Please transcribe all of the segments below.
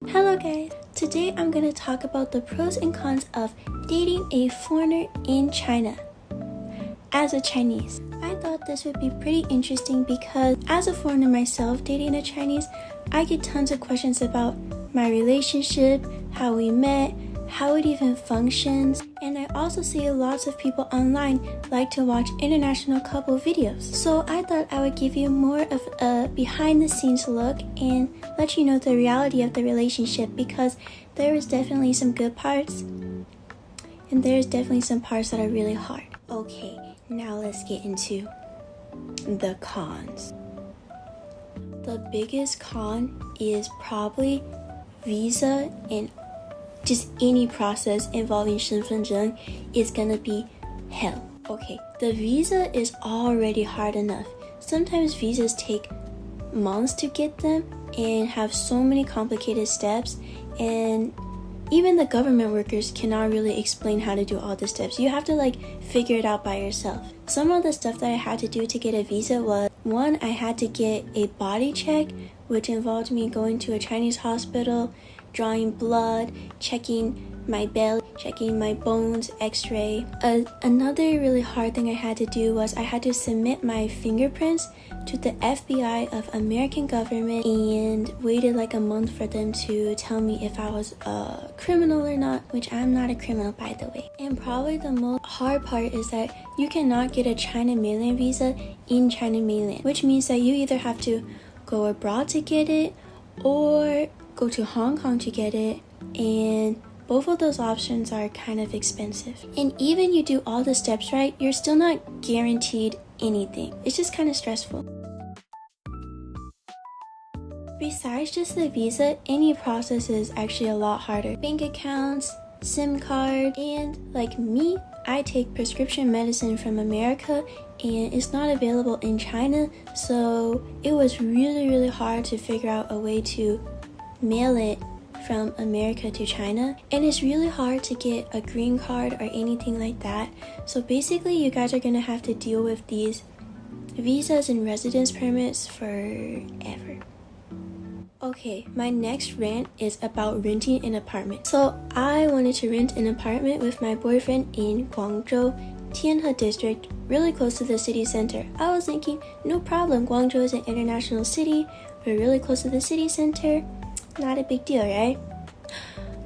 Hello guys, today I'm going to talk about the pros and cons of dating a foreigner in China. As a Chinese, I thought this would be pretty interesting because as a foreigner myself dating a Chinese, I get tons of questions about my relationship, how we met, how it even functions, and I also see lots of people online like to watch international couple videos. So I thought I would give you more of a behind the scenes look and let you know the reality of the relationship because there is definitely some good parts and there's definitely some parts that are really hard. Okay, now let's get into the cons. The biggest con is probably visa and just any process involving 身份证 is gonna be hell. Okay, the visa is already hard enough. Sometimes visas take months to get them and have so many complicated steps, and even the government workers cannot really explain how to do all the steps. You have to figure it out by yourself. Some of the stuff that I had to do to get a visa was, one, I had to get a body check, which involved me going to a Chinese hospital, drawing blood, checking my belly, checking my bones, x-ray. Another really hard thing I had to do was I had to submit my fingerprints to the FBI of American government and waited a month for them to tell me if I was a criminal or not, which I'm not a criminal by the way. And probably the most hard part is that you cannot get a China mainland visa in China mainland, which means that you either have to go abroad to get it or go to Hong Kong to get it, and both of those options are kind of expensive. And even you do all the steps right, you're still not guaranteed anything. It's just kind of stressful. Besides just the visa, any process is actually a lot harder. Bank accounts, SIM card, and like me, I take prescription medicine from America and it's not available in China, so it was really hard to figure out a way to mail it from America to China, and it's really hard to get a green card or anything like that. So basically you guys are gonna have to deal with these visas and residence permits forever. Okay, my next rant is about renting an apartment. So I wanted to rent an apartment with my boyfriend in Guangzhou, Tianhe district, really close to the city center. I was thinking, no problem, Guangzhou is an international city, we're really close to the city center. Not a big deal, right?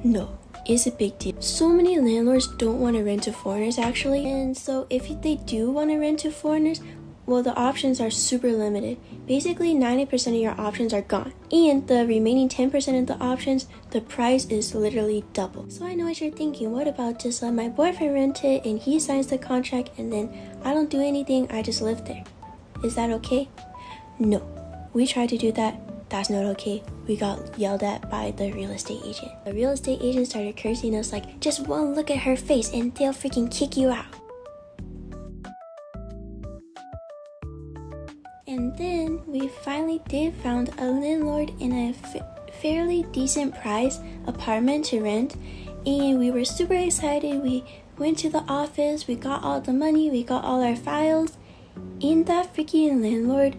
No, it's a big deal. So many landlords don't want to rent to foreigners actually, and so if they do want to rent to foreigners, well, the options are super limited. Basically 90% of your options are gone, and the remaining 10% of the options, the price is literally double. So I know what you're thinking, what about just let my boyfriend rent it and he signs the contract and then I don't do anything, I just live there. Is that okay? No, we tried to do that. That's not okay. We got yelled at by the real estate agent. The real estate agent started cursing us like, just one look at her face and they'll freaking kick you out. And then we finally did found a landlord in a fairly decent price apartment to rent, and we were super excited. We went to the office, we got all the money, we got all our files, and that freaking landlord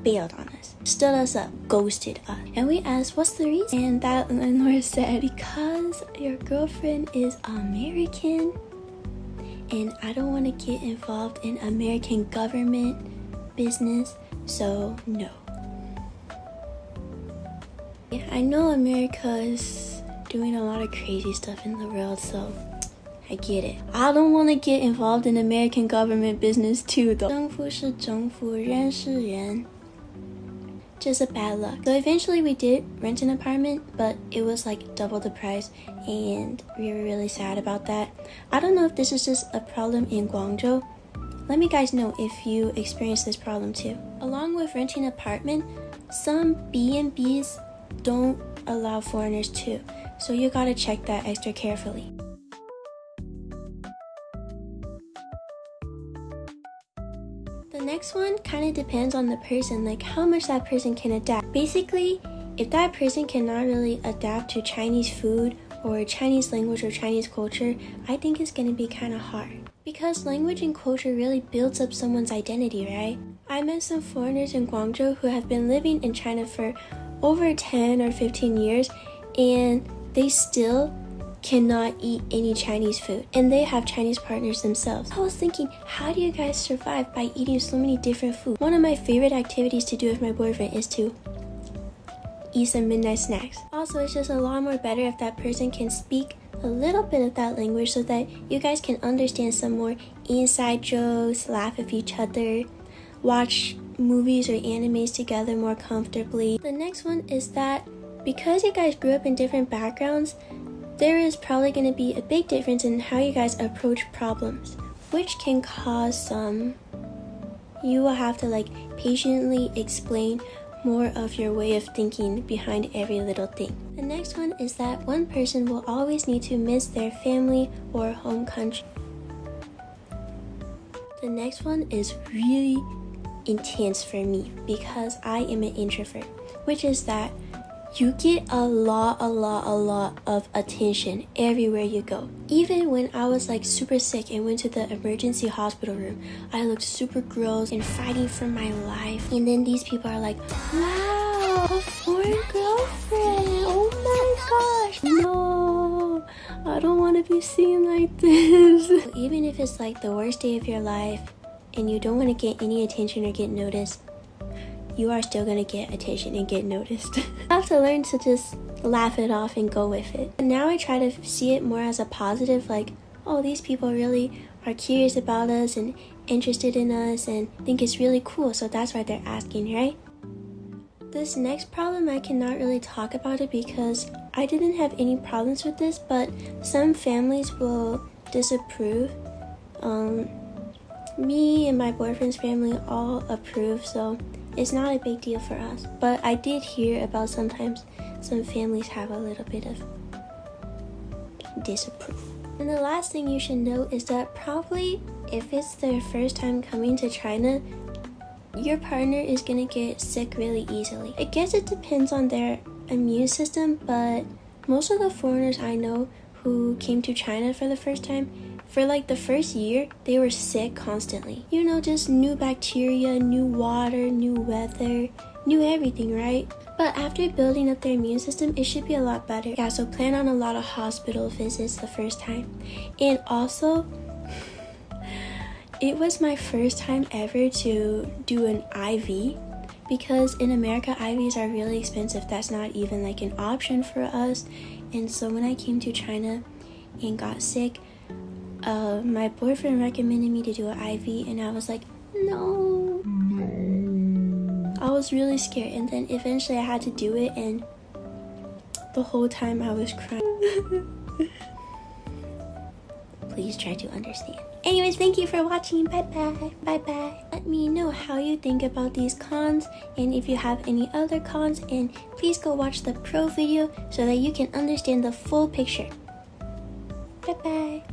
bailed on us, stood us up, ghosted us. And we asked, what's the reason? And that landlord said, because your girlfriend is American and I don't want to get involved in American government business, so no. Yeah, I know America is doing a lot of crazy stuff in the world, so I get it. I don't want to get involved in American government business too though. 政府是政府，人是人。Just a bad luck. So eventually we did rent an apartment, but it was double the price and we were really sad about that. I don't know if this is just a problem in Guangzhou. Let me guys know if you experience this problem too. Along with renting an apartment, some B&Bs don't allow foreigners too, so you gotta check that extra carefully. The next one kind of depends on the person, how much that person can adapt. Basically, if that person cannot really adapt to Chinese food or Chinese language or Chinese culture, I think it's going to be kind of hard. Because language and culture really builds up someone's identity, right? I met some foreigners in Guangzhou who have been living in China for over 10 or 15 years and they still cannot eat any Chinese food, and they have Chinese partners themselves. I was thinking, how do you guys survive by eating so many different foods? One of my favorite activities to do with my boyfriend is to eat some midnight snacks. Also, it's just a lot more better if that person can speak a little bit of that language so that you guys can understand some more inside jokes, laugh with each other, watch movies or animes together more comfortably. The next one is that because you guys grew up in different backgrounds, there is probably going to be a big difference in how you guys approach problems, which can cause some, you will have to patiently explain more of your way of thinking behind every little thing. The next one is that one person will always need to miss their family or home country. The next one is really intense for me because I am an introvert, which is that you get a lot of attention everywhere you go. Even when I was super sick and went to the emergency hospital room, I looked super gross and fighting for my life. And then these people are like, wow, a foreign girlfriend. Oh my gosh. No, I don't want to be seen like this. Even if it's the worst day of your life and you don't want to get any attention or get noticed, you are still gonna get attention and get noticed. I have to learn to just laugh it off and go with it. And now I try to see it more as a positive, oh, these people really are curious about us and interested in us and think it's really cool, so that's why they're asking, right? This next problem, I cannot really talk about it because I didn't have any problems with this, but some families will disapprove. Me and my boyfriend's family all approve, so it's not a big deal for us. But I did hear about sometimes some families have a little bit of disapproval. And the last thing you should know is that probably if it's their first time coming to China, your partner is gonna get sick really easily. I guess it depends on their immune system, but most of the foreigners I know who came to China for the first time, for the first year, they were sick constantly. You know, just new bacteria, new water, new weather, new everything, right? But after building up their immune system, it should be a lot better. Yeah, so plan on a lot of hospital visits the first time. And also, it was my first time ever to do an IV because in America, IVs are really expensive. That's not even an option for us. And so when I came to China and got sick, my boyfriend recommended me to do an IV and I was like, no. I was really scared, and then eventually I had to do it, and the whole time I was crying. Please try to understand. Anyways, thank you for watching. Bye bye. Let me know how you think about these cons, and if you have any other cons, and please go watch the pro video so that you can understand the full picture. Bye bye.